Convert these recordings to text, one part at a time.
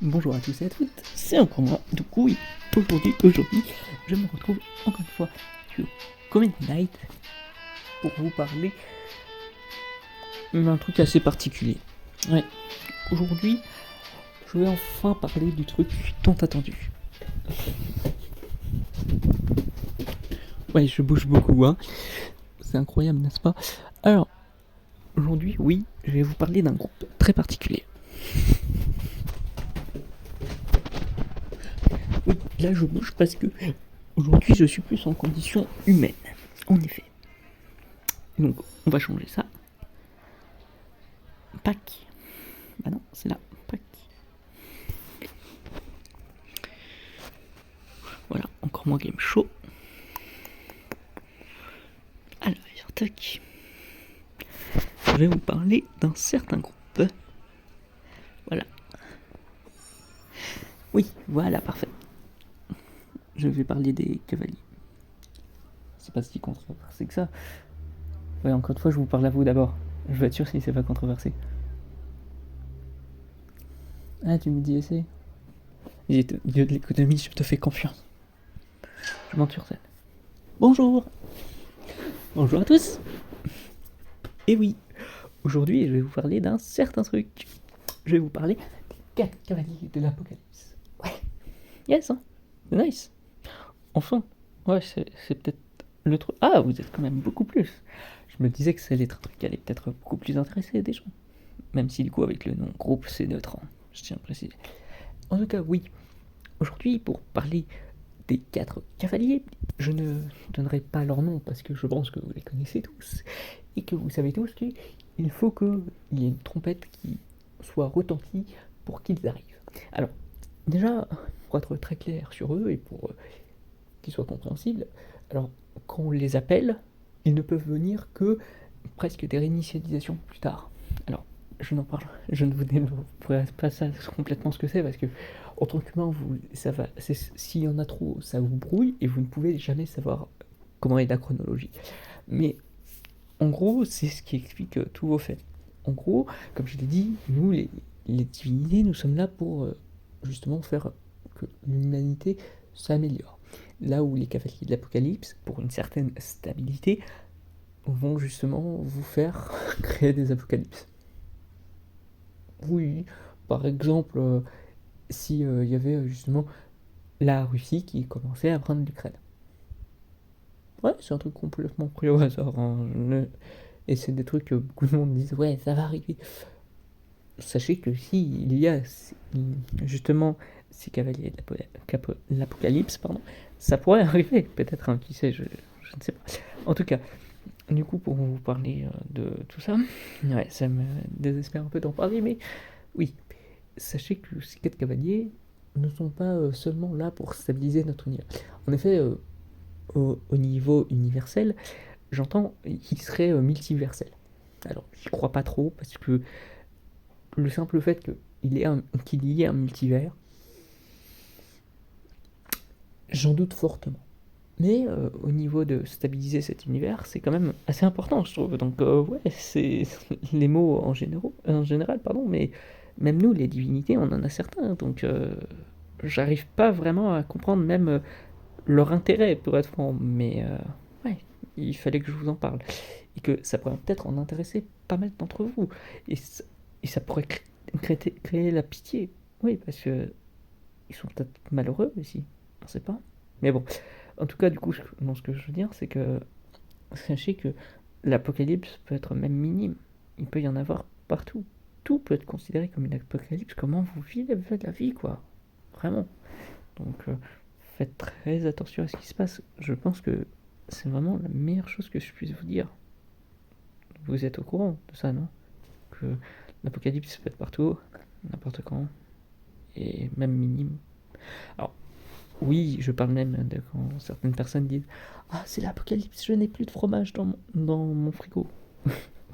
Bonjour à tous et à toutes, c'est encore moi. Du coup, oui, aujourd'hui, je me retrouve encore une fois sur Comedy Night pour vous parler d'un truc assez particulier. Ouais, aujourd'hui, je vais enfin parler du truc tant attendu. Ouais, je bouge beaucoup, hein. C'est incroyable, n'est-ce pas? Alors, aujourd'hui, oui, je vais vous parler d'un groupe très particulier. Oui, là je bouge parce que aujourd'hui je suis plus en condition humaine. En effet. Donc on va changer ça. Pâques. Bah non, c'est là. Pâques. Voilà, encore moins game show. Alors, tac. Je vais vous parler d'un certain groupe. Voilà. Oui, voilà, parfait. Je vais parler des cavaliers. C'est pas si controversé que ça. Ouais, encore une fois, je vous parle à vous d'abord. Je veux être sûr si c'est pas controversé. Ah, tu me dis essaye. Dieu de l'économie, je te fais confiance. Je monte sur scène. Bonjour. Bonjour à tous. Et oui, aujourd'hui, je vais vous parler d'un certain truc. Je vais vous parler des 4 cavaliers de l'Apocalypse. Ouais. Yes, hein. C'est nice. Enfin. Ouais, c'est peut-être le truc. Ah, vous êtes quand même beaucoup plus. Je me disais que ça allait être un truc qui allait peut-être beaucoup plus intéresser des gens. Même si du coup, avec le nom groupe, c'est neutre. Hein. Je tiens à préciser. En tout cas, oui. Aujourd'hui, pour parler des 4 cavaliers, je ne donnerai pas leur nom parce que je pense que vous les connaissez tous et que vous savez tous qu'il faut qu'il y ait une trompette qui soit retentie pour qu'ils arrivent. Alors, déjà, pour être très clair sur eux et pour qu'ils soient compréhensibles, alors quand on les appelle, ils ne peuvent venir que presque des réinitialisations plus tard. Alors, je ne vous dévoilerai pas ça complètement ce que c'est parce que en tant qu'humain, s'il y en a trop, ça vous brouille et vous ne pouvez jamais savoir comment est la chronologie. Mais en gros, c'est ce qui explique tous vos faits. En gros, comme je l'ai dit, nous, les divinités, nous sommes là pour justement faire que l'humanité s'améliore. Là où les cavaliers de l'Apocalypse, pour une certaine stabilité, vont justement vous faire créer des apocalypses. Oui, par exemple, si il y avait justement la Russie qui commençait à prendre l'Ukraine. Ouais, c'est un truc complètement pris au hasard. Hein. Et c'est des trucs que beaucoup de monde disent, ouais, ça va arriver. Sachez que si il y a justement ces cavaliers de l'Apocalypse, pardon, ça pourrait arriver, peut-être, hein, qui sait, je ne sais pas. En tout cas, du coup, pour vous parler de tout ça, ouais, ça me désespère un peu d'en parler, mais oui, sachez que ces 4 cavaliers ne sont pas seulement là pour stabiliser notre univers. En effet, au niveau universel, j'entends qu'il serait multiversel. Alors, j'y crois pas trop, parce que le simple fait qu'il y ait un multivers, j'en doute fortement. Mais au niveau de stabiliser cet univers, c'est quand même assez important, je trouve. Donc ouais, c'est les mots en général, pardon, mais même nous, les divinités, on en a certains. Donc j'arrive pas vraiment à comprendre même leur intérêt, pour être franc. Mais ouais, il fallait que je vous en parle. Et que ça pourrait peut-être en intéresser pas mal d'entre vous. Et ça pourrait créer la pitié. Oui, parce que ils sont peut-être malheureux aussi. On sait pas. Mais bon. En tout cas, du coup, ce que je veux dire, c'est que sachez que l'apocalypse peut être même minime. Il peut y en avoir partout. Tout peut être considéré comme une apocalypse. Comment vous vivez la vie, quoi. Vraiment. Donc, faites très attention à ce qui se passe. Je pense que c'est vraiment la meilleure chose que je puisse vous dire. Vous êtes au courant de ça, non? Que l'apocalypse peut être partout, n'importe quand, et même minime. Alors, oui, je parle même de quand certaines personnes disent ah, c'est l'apocalypse, je n'ai plus de fromage dans mon frigo.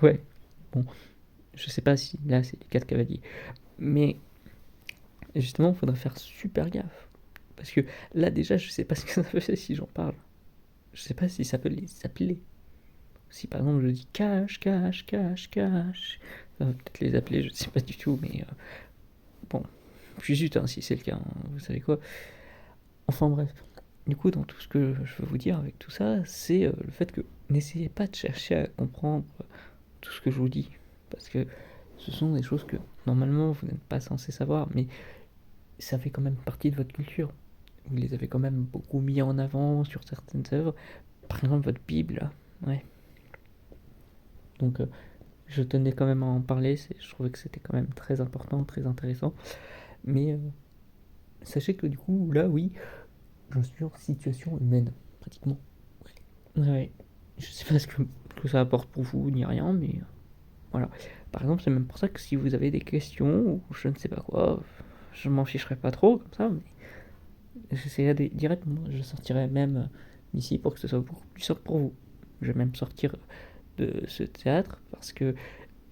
Ouais, bon, je sais pas si là c'est les 4 cavaliers. Mais justement, il faudrait faire super gaffe. Parce que là, déjà, je sais pas ce que ça fait si j'en parle. Je sais pas si ça peut les appeler. Si par exemple je dis cache, cache, cache, cache, ça va peut-être les appeler, je sais pas du tout, mais bon, Puis zut, hein, si c'est le cas, hein, vous savez quoi. Enfin bref. Du coup, dans tout ce que je veux vous dire avec tout ça, c'est le fait que n'essayez pas de chercher à comprendre tout ce que je vous dis. Parce que ce sont des choses que normalement vous n'êtes pas censé savoir, mais ça fait quand même partie de votre culture. Vous les avez quand même beaucoup mis en avant sur certaines œuvres. Par exemple, votre Bible, là. Ouais. Donc, je tenais quand même à en parler. Je trouvais que c'était quand même très important, très intéressant. Mais sachez que du coup, là, oui, j'en suis en situation humaine, pratiquement. Ouais. Je sais pas ce que ça apporte pour vous, ni rien, mais voilà. Par exemple, c'est même pour ça que si vous avez des questions, ou je ne sais pas quoi, je m'en ficherai pas trop, comme ça, mais j'essaierai d'y répondre. Je sortirai même d'ici pour que ce soit beaucoup plus simple pour vous. Je vais même sortir de ce théâtre, parce que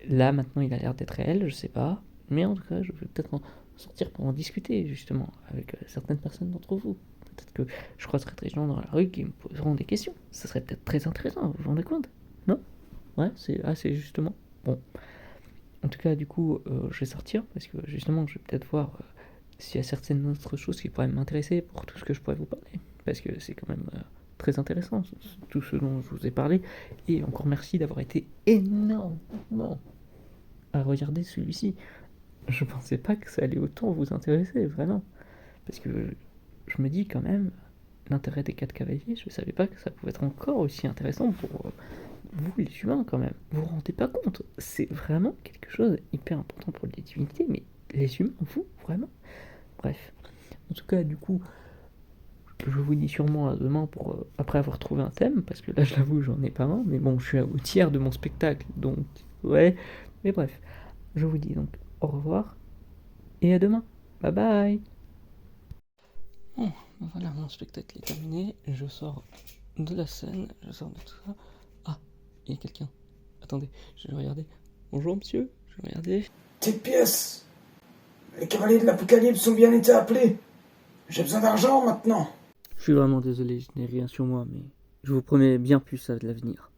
là, maintenant, il a l'air d'être réel, je sais pas. Mais en tout cas, je vais peut-être en sortir pour en discuter, justement, avec certaines personnes d'entre vous. Peut-être que je croiserai des gens dans la rue qui me poseront des questions. Ça serait peut-être très intéressant, vous vous rendez compte? Non? Ouais, c'est justement. Bon. En tout cas, du coup, je vais sortir, parce que justement, je vais peut-être voir s'il y a certaines autres choses qui pourraient m'intéresser pour tout ce que je pourrais vous parler. Parce que c'est quand même très intéressant, tout ce dont je vous ai parlé. Et encore merci d'avoir été énormément à regarder celui-ci. Je pensais pas que ça allait autant vous intéresser, vraiment. Parce que je me dis quand même, l'intérêt des 4 cavaliers, je savais pas que ça pouvait être encore aussi intéressant pour vous les humains quand même. Vous vous rendez pas compte, c'est vraiment quelque chose d'hyper important pour les divinités, mais les humains, vous, vraiment. Bref. En tout cas, du coup, je vous dis sûrement à demain pour après avoir trouvé un thème, parce que là, je l'avoue, j'en ai pas un, mais bon, je suis au tiers de mon spectacle, donc ouais. Mais bref, je vous dis donc au revoir et à demain. Bye bye. Bon, voilà, mon spectacle est terminé. Je sors de la scène, je sors de tout ça. Ah, il y a quelqu'un. Attendez, je vais regarder. Bonjour monsieur, je vais regarder. Petite pièce. Les cavaliers de l'Apocalypse ont bien été appelés. J'ai besoin d'argent maintenant. Je suis vraiment désolé, je n'ai rien sur moi, mais je vous promets bien plus à l'avenir.